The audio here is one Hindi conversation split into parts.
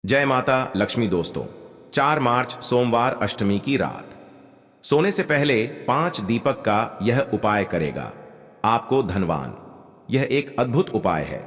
जय माता लक्ष्मी दोस्तों। 4 मार्च सोमवार अष्टमी की रात सोने से पहले 5 दीपक का यह उपाय करेगा आपको धनवान। यह एक अद्भुत उपाय है।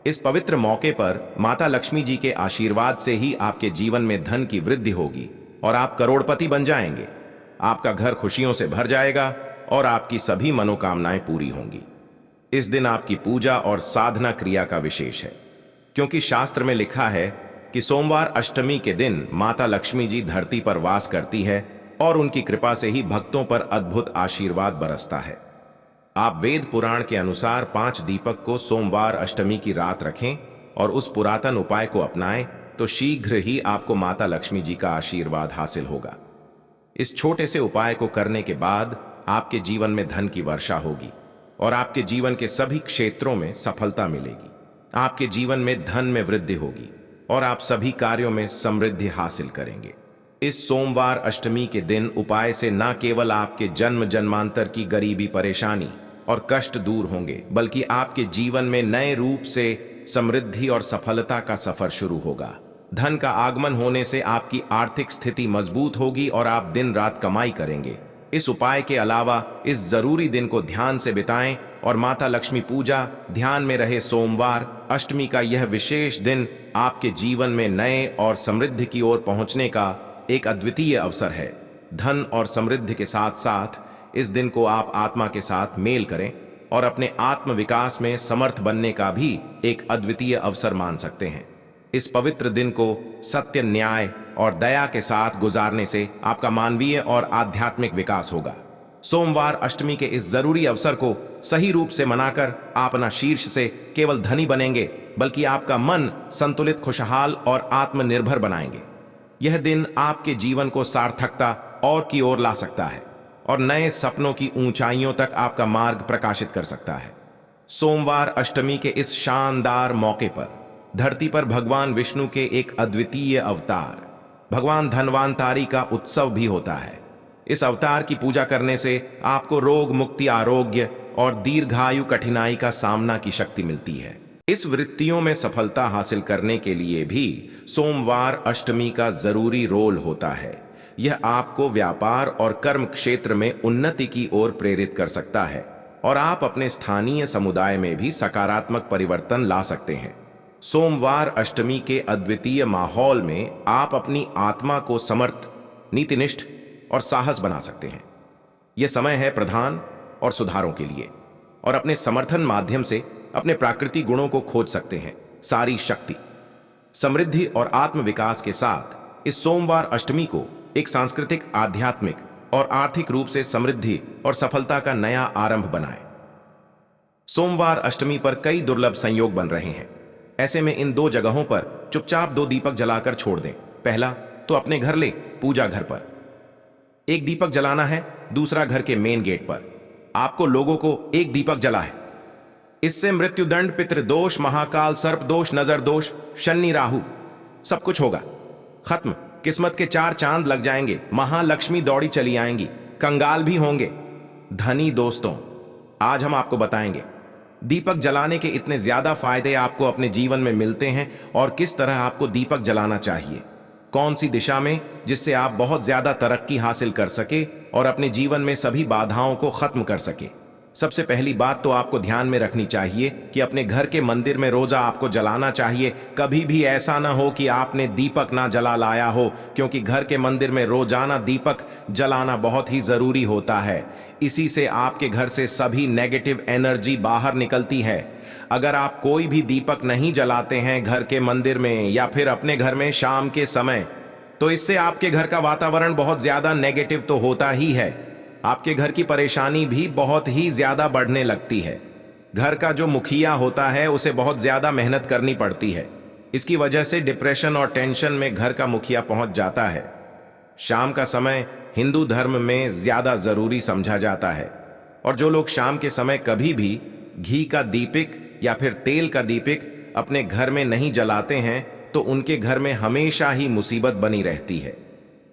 इस पवित्र मौके पर माता लक्ष्मी जी के आशीर्वाद से ही आपके जीवन में धन की वृद्धि होगी और आप करोड़पति बन जाएंगे। आपका घर खुशियों से भर जाएगा और आपकी सभी मनोकामनाएं पूरी होंगी। इस दिन आपकी पूजा और साधना क्रिया का विशेष है, क्योंकि शास्त्र में लिखा है कि सोमवार अष्टमी के दिन माता लक्ष्मी जी धरती पर वास करती है और उनकी कृपा से ही भक्तों पर अद्भुत आशीर्वाद बरसता है। आप वेद पुराण के अनुसार 5 दीपक को सोमवार अष्टमी की रात रखें और उस पुरातन उपाय को अपनाएं तो शीघ्र ही आपको माता लक्ष्मी जी का आशीर्वाद हासिल होगा। इस छोटे से उपाय को करने के बाद आपके जीवन में धन की वर्षा होगी और आपके जीवन के सभी क्षेत्रों में सफलता मिलेगी। आपके जीवन में धन में वृद्धि होगी और आप सभी कार्यों में समृद्धि हासिल करेंगे। इस सोमवार अष्टमी के दिन उपाय से न केवल आपके जन्म जन्मांतर की गरीबी, परेशानी और कष्ट दूर होंगे, बल्कि आपके जीवन में नए रूप से समृद्धि और सफलता का सफर शुरू होगा। धन का आगमन होने से आपकी आर्थिक स्थिति मजबूत होगी और आप दिन रात कमाई करेंगे। इस उपाय के अलावा इस जरूरी दिन को ध्यान से बिताएं और माता लक्ष्मी पूजा ध्यान में रहे। सोमवार अष्टमी का यह विशेष दिन आपके जीवन में नए और समृद्धि की ओर पहुंचने का एक अद्वितीय अवसर है। धन और समृद्धि के साथ साथ इस दिन को आप आत्मा के साथ मेल करें और अपने आत्म विकास में समर्थ बनने का भी एक अद्वितीय अवसर मान सकते हैं। इस पवित्र दिन को सत्य, न्याय और दया के साथ गुजारने से आपका मानवीय और आध्यात्मिक विकास होगा। सोमवार अष्टमी के इस जरूरी अवसर को सही रूप से मनाकर आप न शीर्ष से केवल धनी बनेंगे, बल्कि आपका मन संतुलित, खुशहाल और आत्मनिर्भर बनाएंगे। यह दिन आपके जीवन को सार्थकता और की ओर ला सकता है और नए सपनों की ऊंचाइयों तक आपका मार्ग प्रकाशित कर सकता है। सोमवार अष्टमी के इस शानदार मौके पर धरती पर भगवान विष्णु के एक अद्वितीय अवतार भगवान धन्वंतरि का उत्सव भी होता है। इस अवतार की पूजा करने से आपको रोग मुक्ति, आरोग्य और दीर्घायु कठिनाई का सामना की शक्ति मिलती है। इस वृत्तियों में सफलता हासिल करने के लिए भी सोमवार अष्टमी का जरूरी रोल होता है। यह आपको व्यापार और कर्म क्षेत्र में उन्नति की ओर प्रेरित कर सकता है और आप अपने स्थानीय समुदाय में भी सकारात्मक परिवर्तन ला सकते हैं। सोमवार अष्टमी के अद्वितीय माहौल में आप अपनी आत्मा को समर्थ, नीतिनिष्ठ और साहस बना सकते हैं। यह समय है प्रधान और सुधारों के लिए और अपने समर्थन माध्यम से अपने प्राकृतिक गुणों को खोज सकते हैं। सारी शक्ति, समृद्धि और आत्मविकास के साथ इस सोमवार अष्टमी को एक सांस्कृतिक, आध्यात्मिक और आर्थिक रूप से समृद्धि और सफलता का नया आरंभ बनाएं। सोमवार अष्टमी पर कई दुर्लभ संयोग बन रहे हैं। ऐसे में इन 2 जगहों पर चुपचाप 2 दीपक जलाकर छोड़ दें। पहला तो अपने घर ले पूजा घर पर 1 दीपक जलाना है, दूसरा घर के मेन गेट पर। आपको लोगों को 1 दीपक जला है। इससे मृत्युदंड, पितृदोष, महाकाल, सर्प दोष, नजर दोष, शनि, राहु सब कुछ होगा खत्म। किस्मत के 4 चांद लग जाएंगे। महालक्ष्मी दौड़ी चली आएंगी, कंगाल भी होंगे धनी। दोस्तों, आज हम आपको बताएंगे दीपक जलाने के इतने ज्यादा फायदे आपको अपने जीवन में मिलते हैं और किस तरह आपको दीपक जलाना चाहिए, कौन सी दिशा में, जिससे आप बहुत ज्यादा तरक्की हासिल कर सके और अपने जीवन में सभी बाधाओं को खत्म कर सके। सबसे पहली बात तो आपको ध्यान में रखनी चाहिए कि अपने घर के मंदिर में रोजा आपको जलाना चाहिए। कभी भी ऐसा ना हो कि आपने दीपक ना जला लाया हो, क्योंकि घर के मंदिर में रोजाना दीपक जलाना बहुत ही जरूरी होता है। इसी से आपके घर से सभी नेगेटिव एनर्जी बाहर निकलती है। अगर आप कोई भी दीपक नहीं जलाते हैं घर के मंदिर में या फिर अपने घर में शाम के समय, तो इससे आपके घर का वातावरण बहुत ज्यादा नेगेटिव तो होता ही है। आपके घर की परेशानी भी बहुत ही ज्यादा बढ़ने लगती है। घर का जो मुखिया होता है उसे बहुत ज्यादा मेहनत करनी पड़ती है। इसकी वजह से डिप्रेशन और टेंशन में घर का मुखिया पहुंच जाता है। शाम का समय हिंदू धर्म में ज्यादा जरूरी समझा जाता है और जो लोग शाम के समय कभी भी घी का दीपक या फिर तेल का दीपक अपने घर में नहीं जलाते हैं तो उनके घर में हमेशा ही मुसीबत बनी रहती है।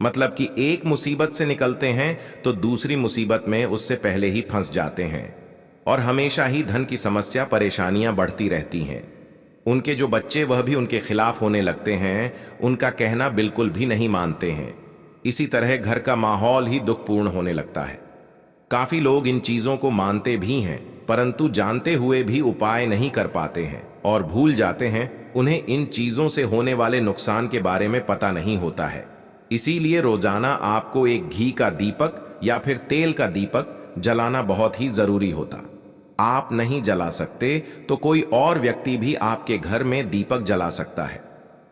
मतलब कि एक मुसीबत से निकलते हैं तो दूसरी मुसीबत में उससे पहले ही फंस जाते हैं और हमेशा ही धन की समस्या, परेशानियां बढ़ती रहती हैं। उनके जो बच्चे वह भी उनके खिलाफ होने लगते हैं, उनका कहना बिल्कुल भी नहीं मानते हैं। इसी तरह घर का माहौल ही दुखपूर्ण होने लगता है। काफी लोग इन चीजों को मानते भी हैं, परंतु जानते हुए भी उपाय नहीं कर पाते हैं और भूल जाते हैं। उन्हें इन चीजों से होने वाले नुकसान के बारे में पता नहीं होता है। इसीलिए रोजाना आपको एक घी का दीपक या फिर तेल का दीपक जलाना बहुत ही जरूरी होता। आप नहीं जला सकते तो कोई और व्यक्ति भी आपके घर में दीपक जला सकता है,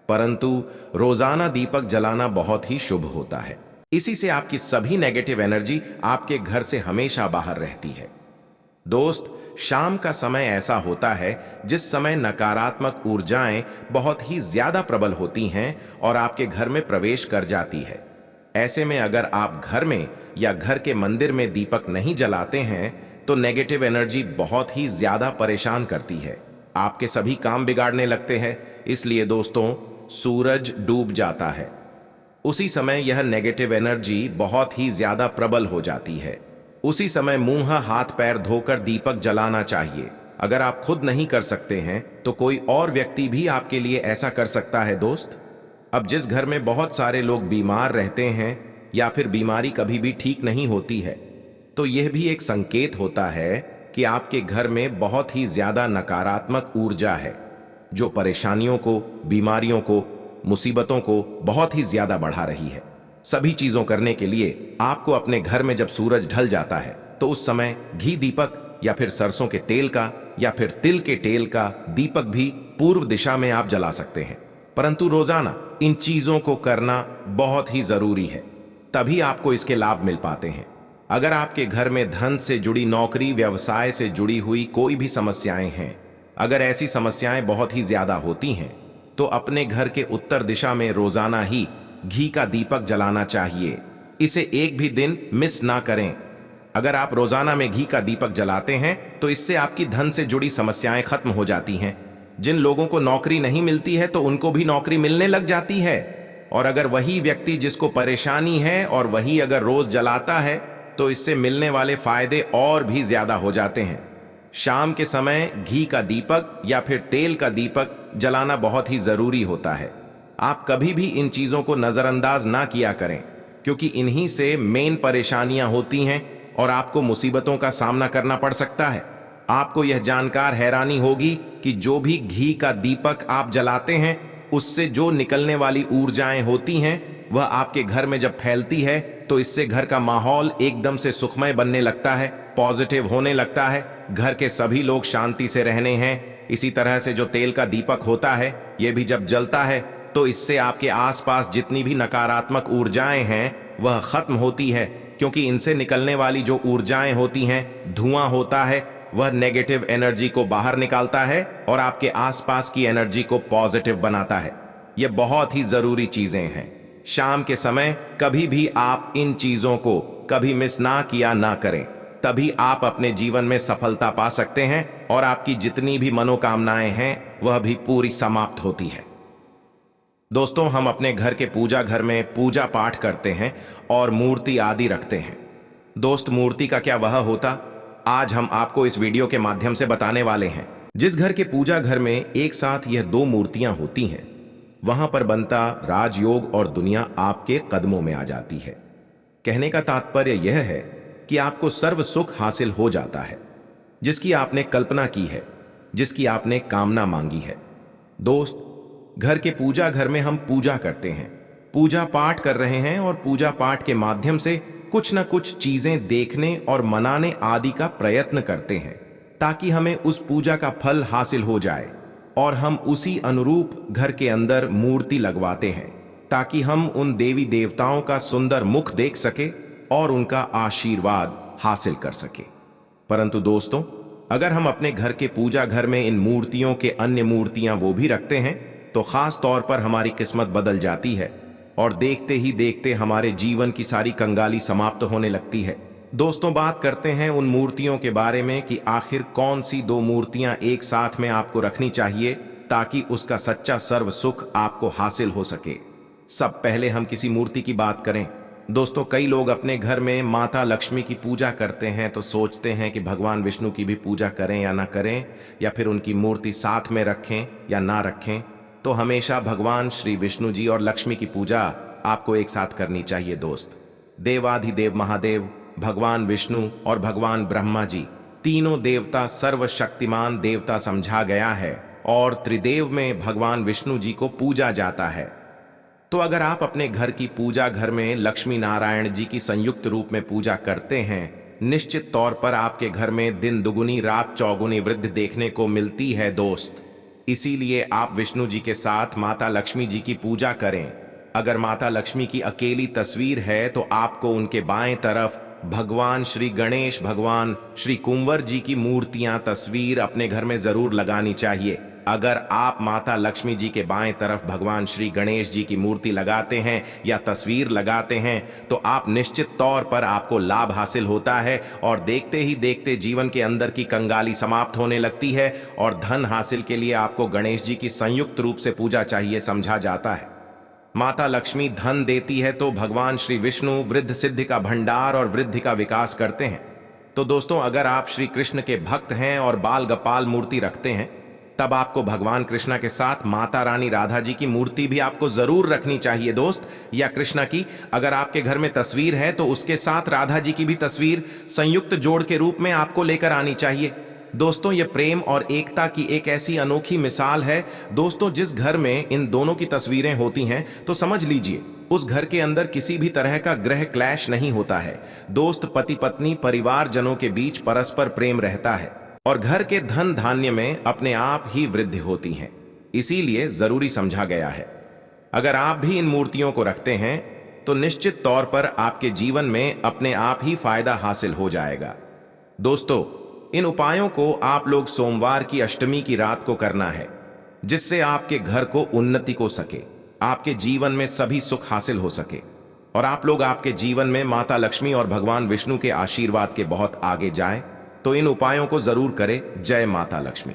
परंतु रोजाना दीपक जलाना बहुत ही शुभ होता है। इसी से आपकी सभी नेगेटिव एनर्जी आपके घर से हमेशा बाहर रहती है। दोस्त, शाम का समय ऐसा होता है जिस समय नकारात्मक ऊर्जाएं बहुत ही ज्यादा प्रबल होती हैं और आपके घर में प्रवेश कर जाती है। ऐसे में अगर आप घर में या घर के मंदिर में दीपक नहीं जलाते हैं तो नेगेटिव एनर्जी बहुत ही ज्यादा परेशान करती है, आपके सभी काम बिगाड़ने लगते हैं। इसलिए दोस्तों, सूरज डूब जाता है, उसी समय यह नेगेटिव एनर्जी बहुत ही ज्यादा प्रबल हो जाती है। उसी समय मुंह हाथ पैर धोकर दीपक जलाना चाहिए। अगर आप खुद नहीं कर सकते हैं तो कोई और व्यक्ति भी आपके लिए ऐसा कर सकता है। दोस्त, अब जिस घर में बहुत सारे लोग बीमार रहते हैं या फिर बीमारी कभी भी ठीक नहीं होती है, तो यह भी एक संकेत होता है कि आपके घर में बहुत ही ज्यादा नकारात्मक ऊर्जा है, जो परेशानियों को, बीमारियों को, मुसीबतों को बहुत ही ज्यादा बढ़ा रही है। सभी चीजों करने के लिए आपको अपने घर में जब सूरज ढल जाता है तो उस समय घी दीपक या फिर सरसों के तेल का या फिर तिल के तेल का दीपक भी पूर्व दिशा में आप जला सकते हैं, परंतु रोजाना इन चीजों को करना बहुत ही जरूरी है, तभी आपको इसके लाभ मिल पाते हैं। अगर आपके घर में धन से जुड़ी, नौकरी व्यवसाय से जुड़ी हुई कोई भी समस्याएं हैं, अगर ऐसी समस्याएं बहुत ही ज्यादा होती हैं तो अपने घर के उत्तर दिशा में रोजाना ही घी का दीपक जलाना चाहिए। इसे एक भी दिन मिस ना करें। अगर आप रोजाना में घी का दीपक जलाते हैं तो इससे आपकी धन से जुड़ी समस्याएं खत्म हो जाती हैं। जिन लोगों को नौकरी नहीं मिलती है तो उनको भी नौकरी मिलने लग जाती है, और अगर वही व्यक्ति जिसको परेशानी है और वही अगर रोज जलाता है तो इससे मिलने वाले फायदे और भी ज्यादा हो जाते हैं। शाम के समय घी का दीपक या फिर तेल का दीपक जलाना बहुत ही जरूरी होता है। आप कभी भी इन चीजों को नजरअंदाज ना किया करें, क्योंकि इन्हीं से मेन परेशानियां होती हैं और आपको मुसीबतों का सामना करना पड़ सकता है। आपको यह जानकर हैरानी होगी कि जो भी घी का दीपक आप जलाते हैं उससे जो निकलने वाली ऊर्जाएं होती हैं वह आपके घर में जब फैलती है तो इससे घर का माहौल एकदम से सुखमय बनने लगता है, पॉजिटिव होने लगता है। घर के सभी लोग शांति से रहने हैं। इसी तरह से जो तेल का दीपक होता है, यह भी जब जलता है तो इससे आपके आसपास जितनी भी नकारात्मक ऊर्जाएं हैं वह खत्म होती है, क्योंकि इनसे निकलने वाली जो ऊर्जाएं होती हैं, धुआं होता है, वह नेगेटिव एनर्जी को बाहर निकालता है और आपके आसपास की एनर्जी को पॉजिटिव बनाता है। यह बहुत ही जरूरी चीजें हैं। शाम के समय कभी भी आप इन चीजों को कभी मिस ना किया ना करें, तभी आप अपने जीवन में सफलता पा सकते हैं और आपकी जितनी भी मनोकामनाएं हैं वह भी पूरी समाप्त होती है। दोस्तों, हम अपने घर के पूजा घर में पूजा पाठ करते हैं और मूर्ति आदि रखते हैं। दोस्त, मूर्ति का क्या वह होता, आज हम आपको इस वीडियो के माध्यम से बताने वाले हैं। जिस घर के पूजा घर में एक साथ यह दो मूर्तियां होती हैं, वहां पर बनता राजयोग और दुनिया आपके कदमों में आ जाती है। कहने का तात्पर्य यह है कि आपको सर्व सुख हासिल हो जाता है, जिसकी आपने कल्पना की है, जिसकी आपने कामना मांगी है। दोस्त, घर के पूजा घर में हम पूजा करते हैं, पूजा पाठ कर रहे हैं और पूजा पाठ के माध्यम से कुछ न कुछ चीजें देखने और मनाने आदि का प्रयत्न करते हैं, ताकि हमें उस पूजा का फल हासिल हो जाए, और हम उसी अनुरूप घर के अंदर मूर्ति लगवाते हैं ताकि हम उन देवी देवताओं का सुंदर मुख देख सके और उनका आशीर्वाद हासिल कर सके। परंतु दोस्तों, अगर हम अपने घर के पूजा घर में इन मूर्तियों के अन्य मूर्तियां वो भी रखते हैं तो खास तौर पर हमारी किस्मत बदल जाती है और देखते ही देखते हमारे जीवन की सारी कंगाली समाप्त होने लगती है। दोस्तों, बात करते हैं उन मूर्तियों के बारे में कि आखिर कौन सी दो मूर्तियां एक साथ में आपको रखनी चाहिए ताकि उसका सच्चा सर्व सुख आपको हासिल हो सके। सब पहले हम किसी मूर्ति की बात करें दोस्तों, कई लोग अपने घर में माता लक्ष्मी की पूजा करते हैं तो सोचते हैं कि भगवान विष्णु की भी पूजा करें या ना करें, या फिर उनकी मूर्ति साथ में रखें या ना रखें। तो हमेशा भगवान श्री विष्णु जी और लक्ष्मी की पूजा आपको एक साथ करनी चाहिए दोस्त। देवाधिदेव महादेव भगवान विष्णु और भगवान ब्रह्मा जी, तीनों देवता सर्वशक्तिमान देवता समझा गया है और त्रिदेव में भगवान विष्णु जी को पूजा जाता है। तो अगर आप अपने घर की पूजा घर में लक्ष्मी नारायण जी की संयुक्त रूप में पूजा करते हैं, निश्चित तौर पर आपके घर में दिन दुगुनी रात चौगुनी वृद्धि देखने को मिलती है दोस्त। इसीलिए आप विष्णु जी के साथ माता लक्ष्मी जी की पूजा करें। अगर माता लक्ष्मी की अकेली तस्वीर है तो आपको उनके बाएं तरफ भगवान श्री गणेश, भगवान श्री कुंवर जी की मूर्तियां तस्वीर अपने घर में जरूर लगानी चाहिए। अगर आप माता लक्ष्मी जी के बाएं तरफ भगवान श्री गणेश जी की मूर्ति लगाते हैं या तस्वीर लगाते हैं तो आप निश्चित तौर पर आपको लाभ हासिल होता है और देखते ही देखते जीवन के अंदर की कंगाली समाप्त होने लगती है और धन हासिल के लिए आपको गणेश जी की संयुक्त रूप से पूजा चाहिए, समझा जाता है। माता लक्ष्मी धन देती है तो भगवान श्री विष्णु वृद्ध सिद्धि का भंडार और वृद्धि का विकास करते हैं। तो दोस्तों, अगर आप श्री कृष्ण के भक्त हैं और बाल गोपाल मूर्ति रखते हैं, तब आपको भगवान कृष्णा के साथ माता रानी राधा जी की मूर्ति भी आपको जरूर रखनी चाहिए दोस्त, या कृष्णा की अगर आपके घर में तस्वीर है तो उसके साथ राधा जी की भी तस्वीर संयुक्त जोड़ के रूप में आपको लेकर आनी चाहिए। दोस्तों, ये प्रेम और एकता की एक ऐसी अनोखी मिसाल है दोस्तों। जिस घर में इन दोनों की तस्वीरें होती हैं तो समझ लीजिए उस घर के अंदर किसी भी तरह का ग्रह क्लैश नहीं होता है दोस्त। पति पत्नी परिवार जनों के बीच परस्पर प्रेम रहता है और घर के धन धान्य में अपने आप ही वृद्धि होती है। इसीलिए जरूरी समझा गया है। अगर आप भी इन मूर्तियों को रखते हैं तो निश्चित तौर पर आपके जीवन में अपने आप ही फायदा हासिल हो जाएगा। दोस्तों, इन उपायों को आप लोग सोमवार की अष्टमी की रात को करना है, जिससे आपके घर को उन्नति को सके, आपके जीवन में सभी सुख हासिल हो सके और आप लोग आपके जीवन में माता लक्ष्मी और भगवान विष्णु के आशीर्वाद के बहुत आगे जाएं। तो इन उपायों को जरूर करें। जय माता लक्ष्मी।